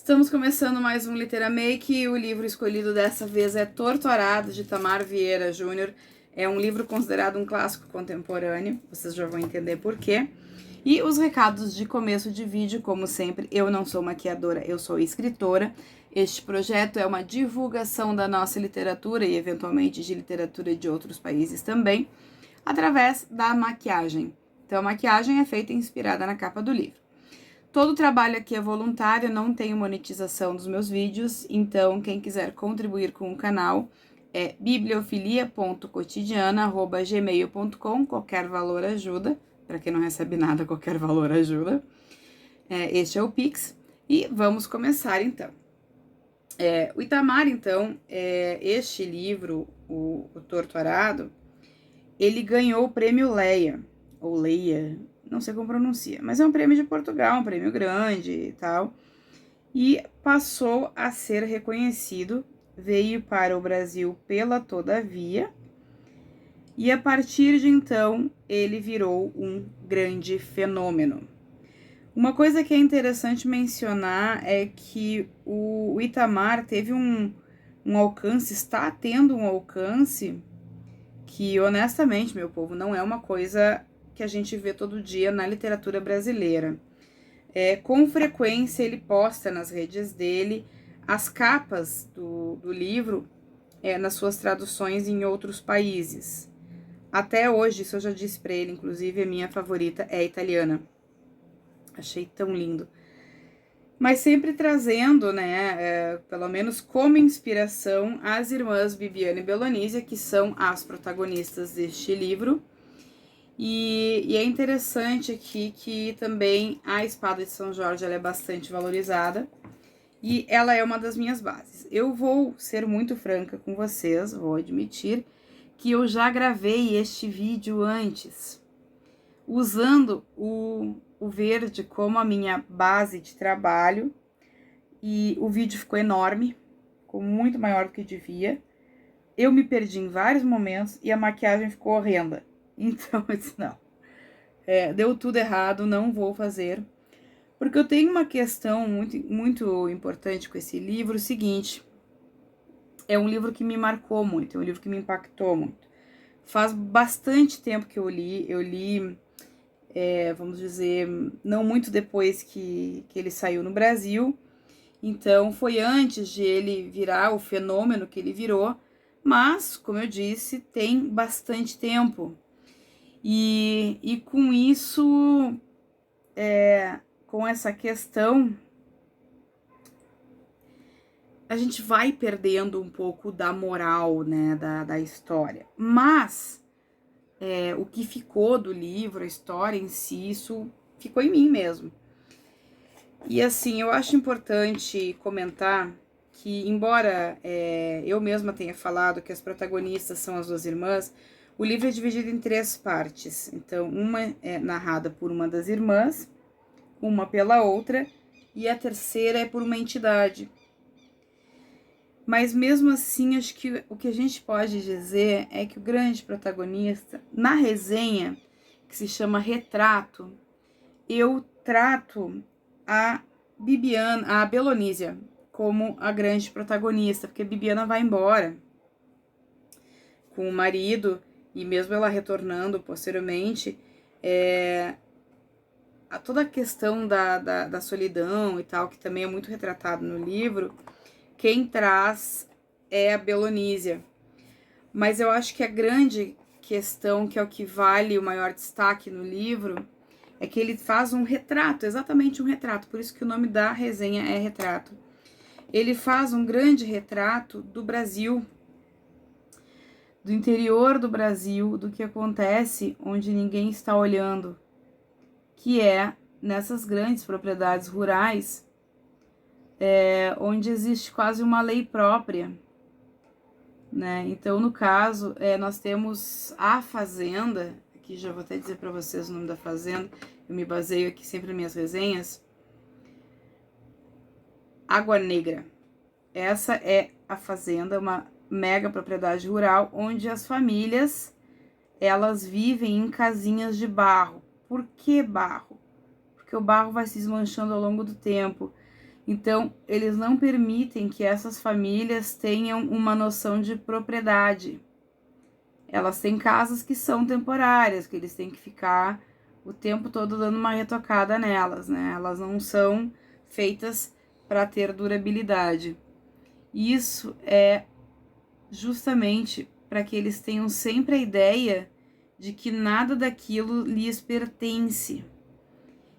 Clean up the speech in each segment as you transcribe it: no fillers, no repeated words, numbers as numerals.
Estamos começando mais um Literamake e o livro escolhido dessa vez é Torturado, de Itamar Vieira Júnior. É um livro considerado um clássico contemporâneo, vocês já vão entender por quê. E os recados de começo de vídeo, como sempre, eu não sou maquiadora, eu sou escritora. Este projeto é uma divulgação da nossa literatura e eventualmente de literatura de outros países também, através da maquiagem. Então a maquiagem é feita inspirada na capa do livro. Todo o trabalho aqui é voluntário, não tenho monetização dos meus vídeos, então quem quiser contribuir com o canal é bibliofilia.cotidiana@gmail.com, qualquer valor ajuda, para quem não recebe nada, qualquer valor ajuda. Este é o Pix, e vamos começar então. O Itamar, então, este livro, o Torto Arado, ele ganhou o prêmio Leia, ou Leia, não sei como pronuncia, mas é um prêmio de Portugal, um prêmio grande e tal, e passou a ser reconhecido, veio para o Brasil pela Todavia, e a partir de então ele virou um grande fenômeno. Uma coisa que é interessante mencionar é que o Itamar teve um alcance, está tendo um alcance que, honestamente, meu povo, não é uma coisa que a gente vê todo dia na literatura brasileira. Com frequência ele posta nas redes dele as capas do livro nas suas traduções em outros países. Até hoje, isso eu já disse pra ele, inclusive a minha favorita é a italiana. Achei tão lindo. Mas sempre trazendo, né, pelo menos como inspiração, as irmãs Bibiana e Belonísia, que são as protagonistas deste livro. E é interessante aqui que também a espada de São Jorge ela é bastante valorizada e ela é uma das minhas bases. Eu vou ser muito franca com vocês, vou admitir que eu já gravei este vídeo antes, usando o verde como a minha base de trabalho, e o vídeo ficou enorme, ficou muito maior do que devia. Eu me perdi em vários momentos e a maquiagem ficou horrenda. Então, eu disse, não, deu tudo errado, não vou fazer. Porque eu tenho uma questão muito importante com esse livro, o seguinte, é um livro que me marcou muito, é um livro que me impactou muito. Faz bastante tempo que eu li, vamos dizer, não muito depois que ele saiu no Brasil, então foi antes de ele virar o fenômeno que ele virou, mas, como eu disse, tem bastante tempo. E com isso, com essa questão, a gente vai perdendo um pouco da moral, né, da história. Mas o que ficou do livro, a história em si, isso ficou em mim mesmo. E assim, eu acho importante comentar que, embora eu mesma tenha falado que as protagonistas são as duas irmãs, o livro é dividido em 3 partes. Então, uma é narrada por uma das irmãs, uma pela outra, e a terceira é por uma entidade. Mas mesmo assim, acho que o que a gente pode dizer é que o grande protagonista, na resenha, que se chama Retrato, eu trato a Bibiana, a Belonísia, como a grande protagonista, porque a Bibiana vai embora com o marido, e mesmo ela retornando posteriormente, toda a questão da solidão e tal, que também é muito retratado no livro, quem traz é a Belonísia. Mas eu acho que a grande questão, que é o que vale o maior destaque no livro, é que ele faz um retrato, exatamente um retrato, por isso que o nome da resenha é Retrato. Ele faz um grande retrato do Brasil, do interior do Brasil, do que acontece onde ninguém está olhando, que é nessas grandes propriedades rurais, onde existe quase uma lei própria, né? Então, no caso, nós temos a fazenda, aqui já vou até dizer para vocês o nome da fazenda, eu me baseio aqui sempre nas minhas resenhas, Água Negra. Essa é a fazenda, uma mega propriedade rural, onde as famílias, elas vivem em casinhas de barro. Por que barro? Porque o barro vai se desmanchando ao longo do tempo. Então, eles não permitem que essas famílias tenham uma noção de propriedade. Elas têm casas que são temporárias, que eles têm que ficar o tempo todo dando uma retocada nelas, né? Elas não são feitas para ter durabilidade. Isso é justamente para que eles tenham sempre a ideia de que nada daquilo lhes pertence.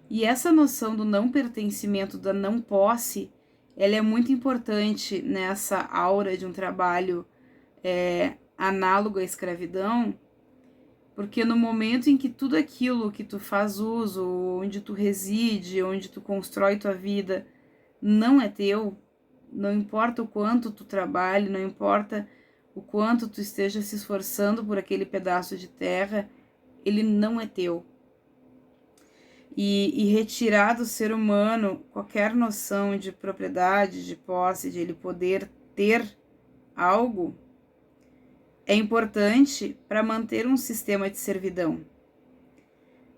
E essa noção do não pertencimento, da não posse, ela é muito importante nessa aura de um trabalho análogo à escravidão, porque no momento em que tudo aquilo que tu faz uso, onde tu reside, onde tu constrói tua vida, não é teu, não importa o quanto tu trabalhe, não importa o quanto tu esteja se esforçando por aquele pedaço de terra, ele não é teu. E retirar do ser humano qualquer noção de propriedade, de posse, de ele poder ter algo, é importante para manter um sistema de servidão.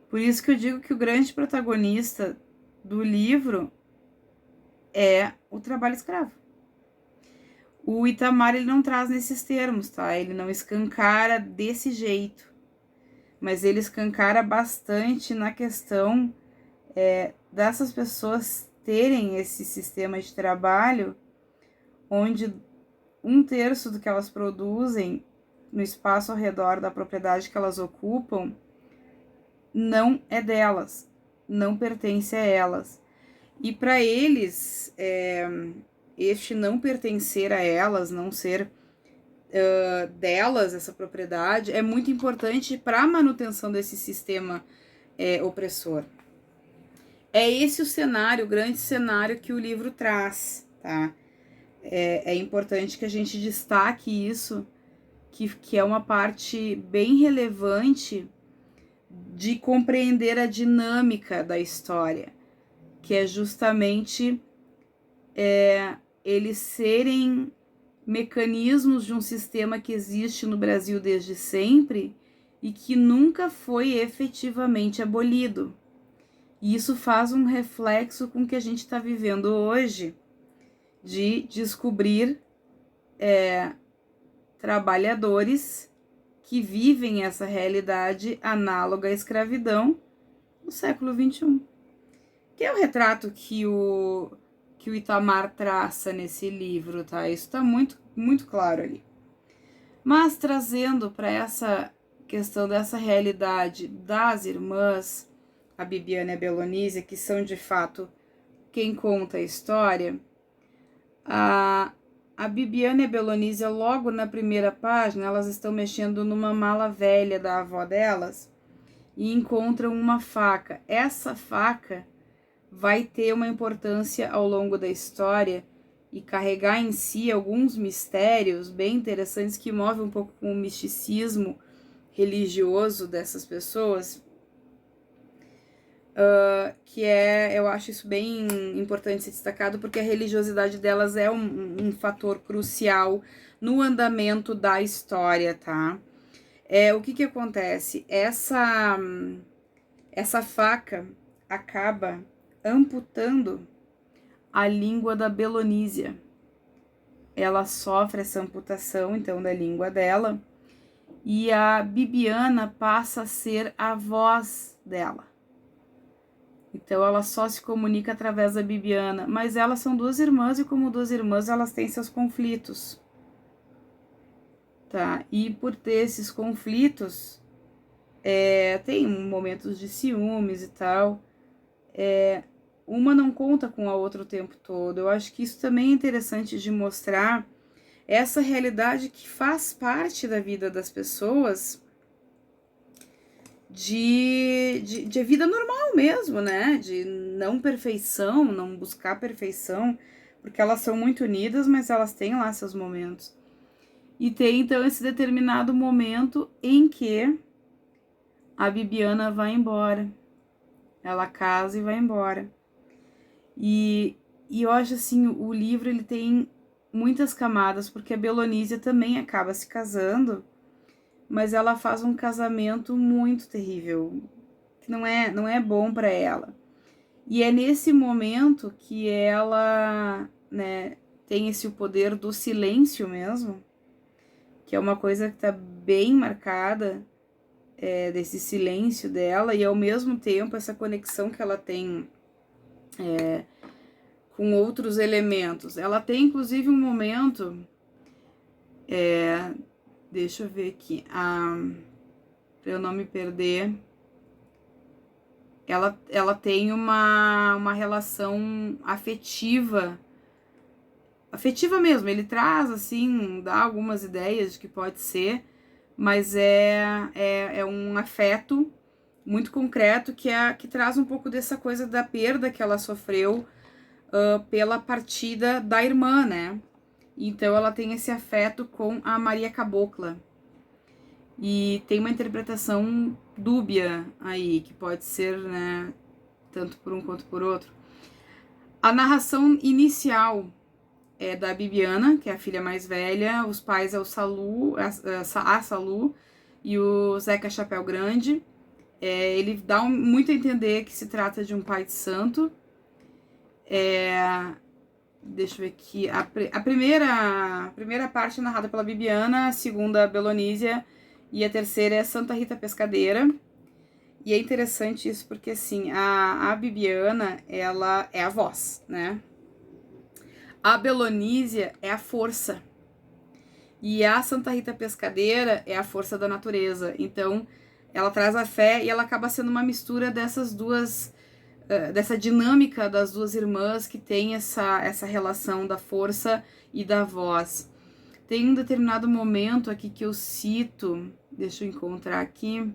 Por isso que eu digo que o grande protagonista do livro é o trabalho escravo. O Itamar, ele não traz nesses termos, tá? Ele não escancara desse jeito, mas ele escancara bastante na questão dessas pessoas terem esse sistema de trabalho onde 1/3 do que elas produzem no espaço ao redor da propriedade que elas ocupam não é delas, não pertence a elas. E para eles, este não pertencer a elas, não ser delas, essa propriedade, é muito importante para a manutenção desse sistema opressor. É esse o cenário, o grande cenário que o livro traz, tá? É importante que a gente destaque isso, que é uma parte bem relevante de compreender a dinâmica da história, que é justamente eles serem mecanismos de um sistema que existe no Brasil desde sempre e que nunca foi efetivamente abolido. E isso faz um reflexo com o que a gente está vivendo hoje, de descobrir trabalhadores que vivem essa realidade análoga à escravidão no século XXI. Que é o retrato que o Itamar traça nesse livro, tá? Isso está muito, muito claro ali. Mas trazendo para essa questão dessa realidade das irmãs, a Bibiana e a Belonísia, que são de fato quem conta a história, a Bibiana e a Belonísia, logo na primeira página, elas estão mexendo numa mala velha da avó delas e encontram uma faca. Essa faca vai ter uma importância ao longo da história e carregar em si alguns mistérios bem interessantes que movem um pouco com o misticismo religioso dessas pessoas, que eu acho isso bem importante ser destacado, porque a religiosidade delas é um fator crucial no andamento da história, tá? O que acontece? Essa faca acaba amputando a língua da Belonísia. Ela sofre essa amputação, então, da língua dela, e a Bibiana passa a ser a voz dela. Então, ela só se comunica através da Bibiana, mas elas são duas irmãs, e como duas irmãs, elas têm seus conflitos, tá? E por ter esses conflitos, tem momentos de ciúmes e tal, uma não conta com a outra o tempo todo. Eu acho que isso também é interessante de mostrar essa realidade que faz parte da vida das pessoas, de vida normal mesmo, né? De não perfeição, não buscar perfeição, porque elas são muito unidas, mas elas têm lá seus momentos. E tem então esse determinado momento em que a Bibiana vai embora. Ela casa e vai embora. E eu acho assim, o livro ele tem muitas camadas, porque a Belonísia também acaba se casando, mas ela faz um casamento muito terrível, que não é bom para ela. E é nesse momento que ela, né, tem esse poder do silêncio mesmo, que é uma coisa que tá bem marcada, desse silêncio dela, e ao mesmo tempo essa conexão que ela tem com outros elementos. Ela tem inclusive um momento, deixa eu ver aqui, pra eu não me perder, ela tem uma relação afetiva mesmo. Ele traz, assim, dá algumas ideias de que pode ser, mas é um afeto muito concreto que traz um pouco dessa coisa da perda que ela sofreu pela partida da irmã, né? Então ela tem esse afeto com a Maria Cabocla. E tem uma interpretação dúbia aí, que pode ser, né, tanto por um quanto por outro. A narração inicial é da Bibiana, que é a filha mais velha, os pais é o Salu, a Salu e o Zeca Chapéu Grande. Ele dá muito a entender que se trata de um pai de santo. Deixa eu ver aqui. A primeira parte é narrada pela Bibiana, a segunda, Belonísia, e a terceira é Santa Rita Pescadeira. E é interessante isso porque, assim, a Bibiana, ela é a voz, né? A Belonísia é a força. E a Santa Rita Pescadeira é a força da natureza. Então, ela traz a fé e ela acaba sendo uma mistura dessas duas, dessa dinâmica das duas irmãs que tem essa relação da força e da voz. Tem um determinado momento aqui que eu cito, deixa eu encontrar aqui.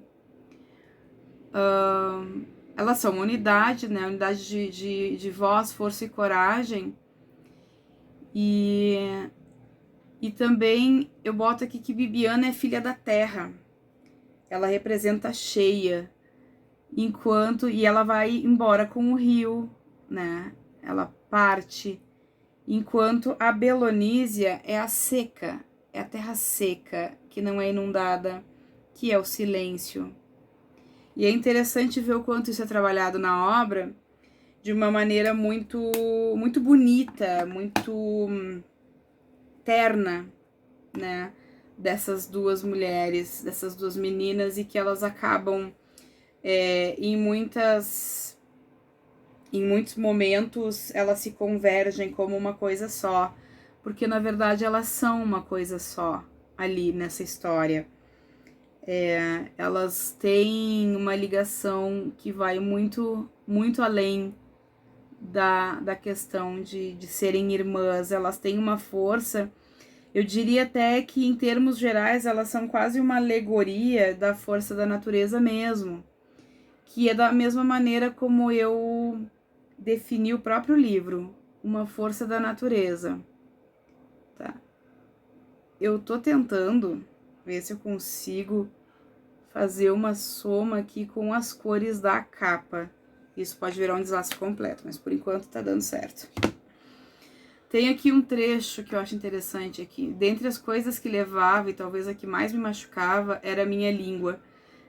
Elas são uma unidade, né? Unidade de voz, força e coragem. E também eu boto aqui que Bibiana é filha da terra. Ela representa a cheia. E ela vai embora com o rio, né? Ela parte. Enquanto a Belonísia é a seca, é a terra seca, que não é inundada, que é o silêncio. E é interessante ver o quanto isso é trabalhado na obra de uma maneira muito, muito bonita, muito terna, né? Dessas duas mulheres, dessas duas meninas, e que elas acabam em muitos momentos elas se convergem como uma coisa só, porque na verdade elas são uma coisa só ali nessa história. Elas têm uma ligação que vai muito, muito além da questão de serem irmãs. Elas têm uma força, eu diria até que em termos gerais elas são quase uma alegoria da força da natureza mesmo, que é da mesma maneira como eu defini o próprio livro, uma força da natureza. Tá? Eu tô tentando ver se eu consigo fazer uma soma aqui com as cores da capa. Isso pode virar um desastre completo, mas por enquanto tá dando certo. Tem aqui um trecho que eu acho interessante aqui. Dentre as coisas que levava, e talvez a que mais me machucava, era a minha língua.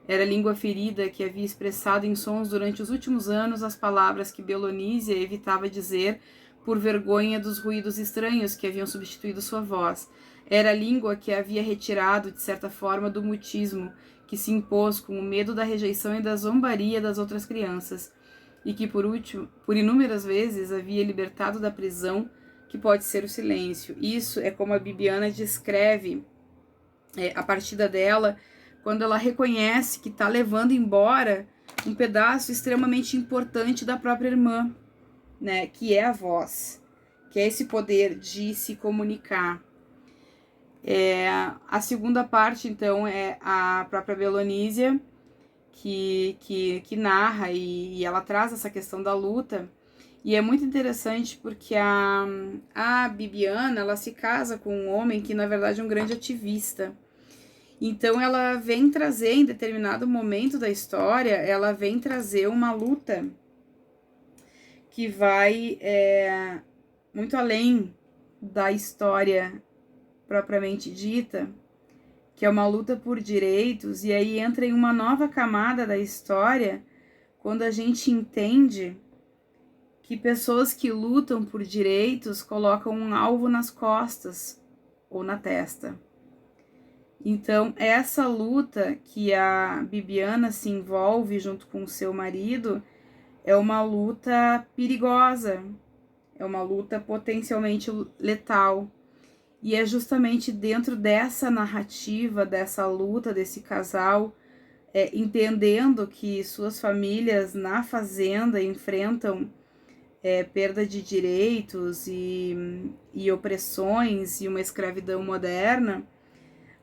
Era a língua ferida que havia expressado em sons durante os últimos anos as palavras que Belonísia evitava dizer por vergonha dos ruídos estranhos que haviam substituído sua voz. Era a língua que havia retirado, de certa forma, do mutismo, que se impôs com o medo da rejeição e da zombaria das outras crianças, e que, por inúmeras vezes, havia libertado da prisão que pode ser o silêncio. Isso é como a Bibiana descreve a partida dela, quando ela reconhece que está levando embora um pedaço extremamente importante da própria irmã, né, que é a voz, que é esse poder de se comunicar. A segunda parte, então, é a própria Belonísia, que narra e ela traz essa questão da luta. E é muito interessante porque a Bibiana, ela se casa com um homem que, na verdade, é um grande ativista. Então, ela vem trazer, em determinado momento da história, ela vem trazer uma luta que vai muito além da história propriamente dita, que é uma luta por direitos, e aí entra em uma nova camada da história, quando a gente entende que pessoas que lutam por direitos colocam um alvo nas costas ou na testa. Então, essa luta que a Bibiana se envolve junto com o seu marido é uma luta perigosa, é uma luta potencialmente letal. E é justamente dentro dessa narrativa, dessa luta desse casal, entendendo que suas famílias na fazenda enfrentam perda de direitos e opressões e uma escravidão moderna,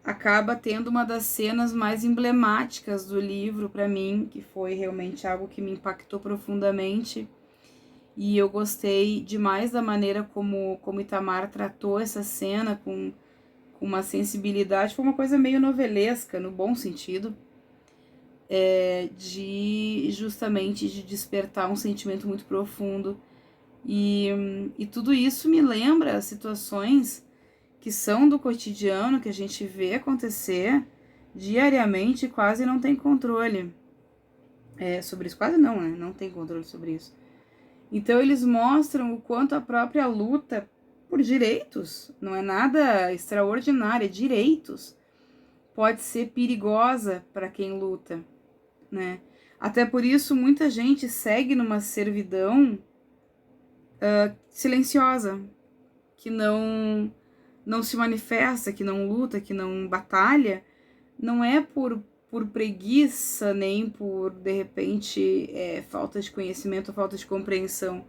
acaba tendo uma das cenas mais emblemáticas do livro para mim, que foi realmente algo que me impactou profundamente. E eu gostei demais da maneira como Itamar tratou essa cena com uma sensibilidade. Foi uma coisa meio novelesca, no bom sentido, justamente de despertar um sentimento muito profundo. E tudo isso me lembra situações que são do cotidiano, que a gente vê acontecer diariamente e quase não tem controle sobre isso. Quase não, né? Não tem controle sobre isso. Então eles mostram o quanto a própria luta por direitos, não é nada extraordinário, é direitos, pode ser perigosa para quem luta, né? Até por isso muita gente segue numa servidão silenciosa, que não se manifesta, que não luta, que não batalha, não é por preguiça, nem por, de repente, falta de conhecimento ou falta de compreensão.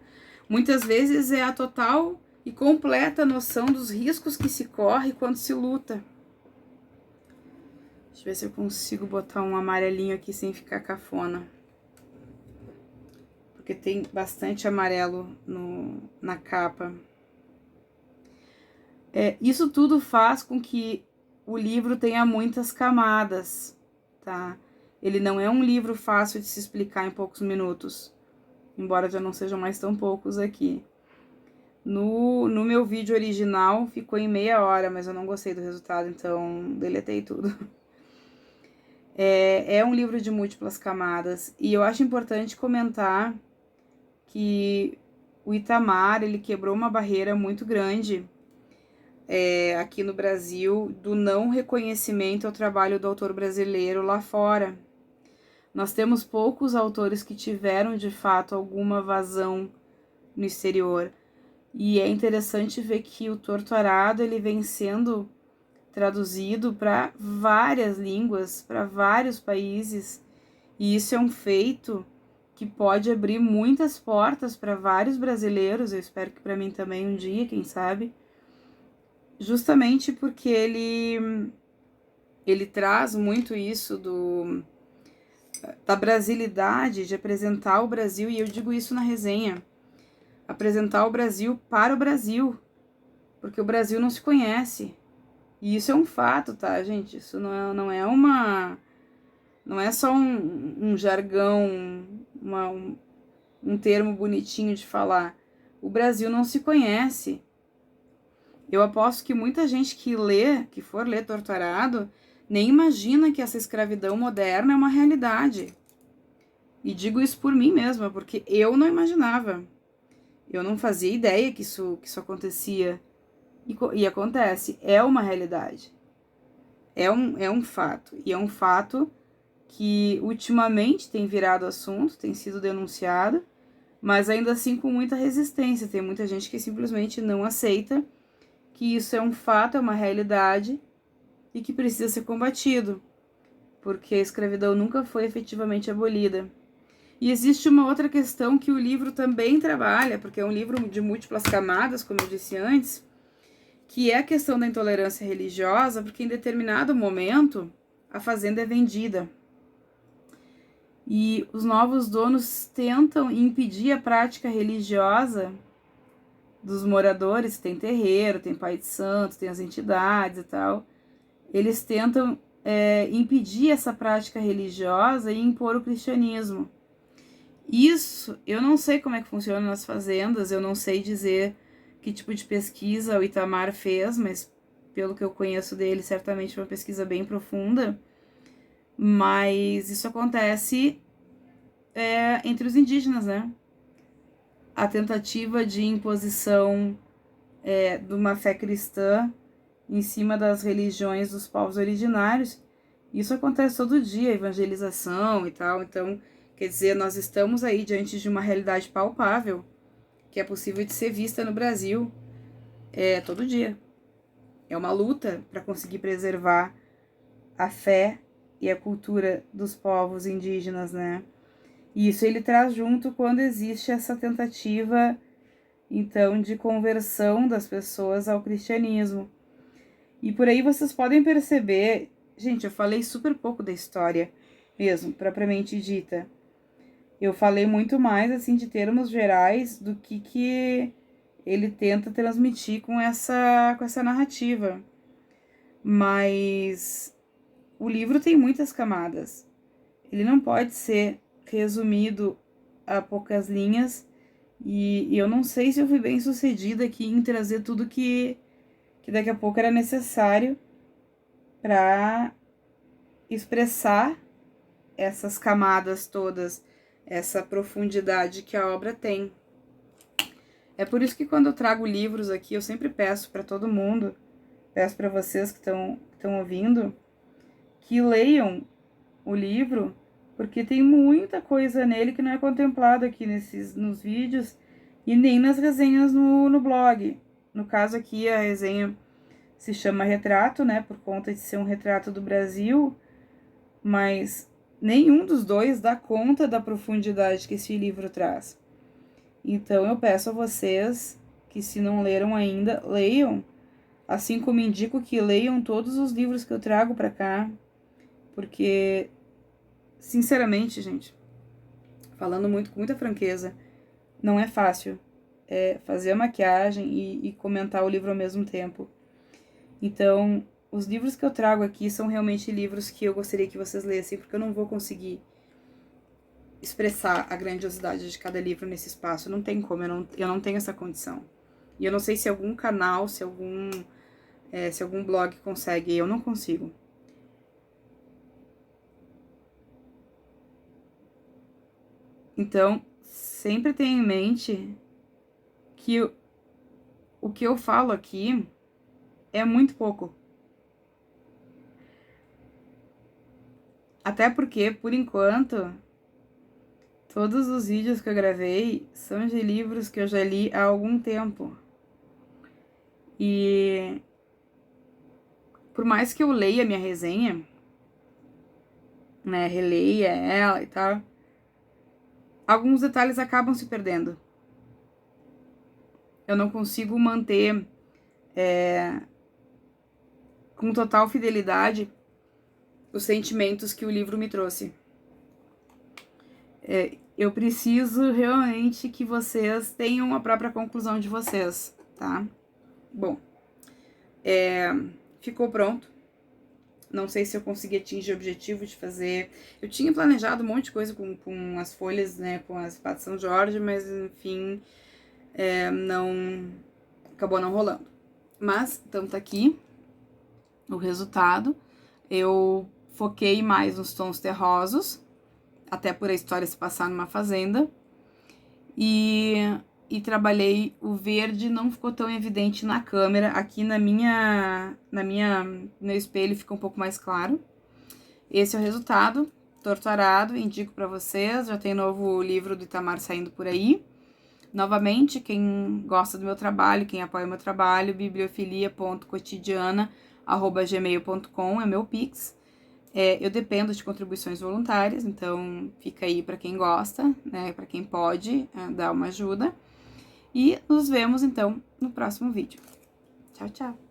Muitas vezes é a total e completa noção dos riscos que se corre quando se luta. Deixa eu ver se eu consigo botar um amarelinho aqui sem ficar cafona. Porque tem bastante amarelo na capa. Isso tudo faz com que o livro tenha muitas camadas, tá? Ele não é um livro fácil de se explicar em poucos minutos, embora já não sejam mais tão poucos aqui. No meu vídeo original ficou em meia hora, mas eu não gostei do resultado, então deletei tudo. É um livro de múltiplas camadas, e eu acho importante comentar que o Itamar, ele quebrou uma barreira muito grande aqui no Brasil do não reconhecimento ao trabalho do autor brasileiro lá fora. Nós temos poucos autores que tiveram, de fato, alguma vazão no exterior. E é interessante ver que o Torto Arado ele vem sendo traduzido para várias línguas, para vários países. E isso é um feito que pode abrir muitas portas para vários brasileiros. Eu espero que para mim também um dia, quem sabe. Justamente porque ele traz muito isso da brasilidade, de apresentar o Brasil, e eu digo isso na resenha, apresentar o Brasil para o Brasil, porque o Brasil não se conhece, e isso é um fato, tá, gente? Isso não é só um jargão, um termo bonitinho de falar. O Brasil não se conhece. Eu aposto que muita gente que for ler Torto Arado, nem imagina que essa escravidão moderna é uma realidade. E digo isso por mim mesma, porque eu não imaginava. Eu não fazia ideia que isso acontecia. E acontece, é uma realidade. É um fato. E é um fato que ultimamente tem virado assunto, tem sido denunciado, mas ainda assim com muita resistência. Tem muita gente que simplesmente não aceita que isso é um fato, é uma realidade e que precisa ser combatido, porque a escravidão nunca foi efetivamente abolida. E existe uma outra questão que o livro também trabalha, porque é um livro de múltiplas camadas, como eu disse antes, que é a questão da intolerância religiosa, porque em determinado momento a fazenda é vendida. E os novos donos tentam impedir a prática religiosa dos moradores, tem terreiro, tem pai de santo, tem as entidades e tal. Eles tentam impedir essa prática religiosa e impor o cristianismo. Isso, eu não sei como é que funciona nas fazendas, eu não sei dizer que tipo de pesquisa o Itamar fez, mas pelo que eu conheço dele, certamente é uma pesquisa bem profunda. Mas isso acontece entre os indígenas, né? a tentativa de imposição de uma fé cristã em cima das religiões dos povos originários. Isso acontece todo dia, evangelização e tal. Então, quer dizer, nós estamos aí diante de uma realidade palpável que é possível de ser vista no Brasil todo dia. É uma luta para conseguir preservar a fé e a cultura dos povos indígenas, né? E isso ele traz junto quando existe essa tentativa, então, de conversão das pessoas ao cristianismo. E por aí vocês podem perceber, gente, eu falei super pouco da história mesmo, propriamente dita. Eu falei muito mais, assim, de termos gerais do que ele tenta transmitir com essa narrativa. Mas o livro tem muitas camadas. Ele não pode ser resumido a poucas linhas. E eu não sei se eu fui bem sucedida aqui em trazer tudo que daqui a pouco era necessário para expressar essas camadas todas, essa profundidade que a obra tem. É por isso que quando eu trago livros aqui, eu sempre peço para todo mundo, peço para vocês que estão ouvindo, que leiam o livro, porque tem muita coisa nele que não é contemplado aqui nos vídeos e nem nas resenhas no blog. No caso aqui, a resenha se chama Retrato, né, por conta de ser um retrato do Brasil, mas nenhum dos dois dá conta da profundidade que esse livro traz. Então eu peço a vocês que, se não leram ainda, leiam, assim como indico que leiam todos os livros que eu trago para cá, porque, sinceramente, gente, falando com muita franqueza, não é fácil fazer a maquiagem e comentar o livro ao mesmo tempo. Então, os livros que eu trago aqui são realmente livros que eu gostaria que vocês lessem, porque eu não vou conseguir expressar a grandiosidade de cada livro nesse espaço. Não tem como, eu não tenho essa condição. E eu não sei se algum canal, se algum blog consegue, eu não consigo. Então, sempre tenha em mente que o que eu falo aqui é muito pouco. Até porque, por enquanto, todos os vídeos que eu gravei são de livros que eu já li há algum tempo. E por mais que eu leia minha resenha, né, releia ela e tal, alguns detalhes acabam se perdendo. Eu não consigo manter com total fidelidade os sentimentos que o livro me trouxe. Eu preciso realmente que vocês tenham a própria conclusão de vocês, tá? Bom, ficou pronto. Não sei se eu consegui atingir o objetivo de fazer. Eu tinha planejado um monte de coisa com as folhas, né? Com as patas São Jorge, mas enfim, acabou não rolando. Mas, então tá aqui o resultado. Eu foquei mais nos tons terrosos, até por a história se passar numa fazenda. E trabalhei o verde, não ficou tão evidente na câmera. Aqui no meu espelho fica um pouco mais claro. Esse é o resultado, torto arado, indico para vocês. Já tem novo livro do Itamar saindo por aí. Novamente, quem gosta do meu trabalho, quem apoia o meu trabalho, bibliofilia.cotidiana@gmail.com é meu Pix. Eu dependo de contribuições voluntárias, então fica aí para quem gosta, né, para quem pode dar uma ajuda. E nos vemos, então, no próximo vídeo. Tchau, tchau!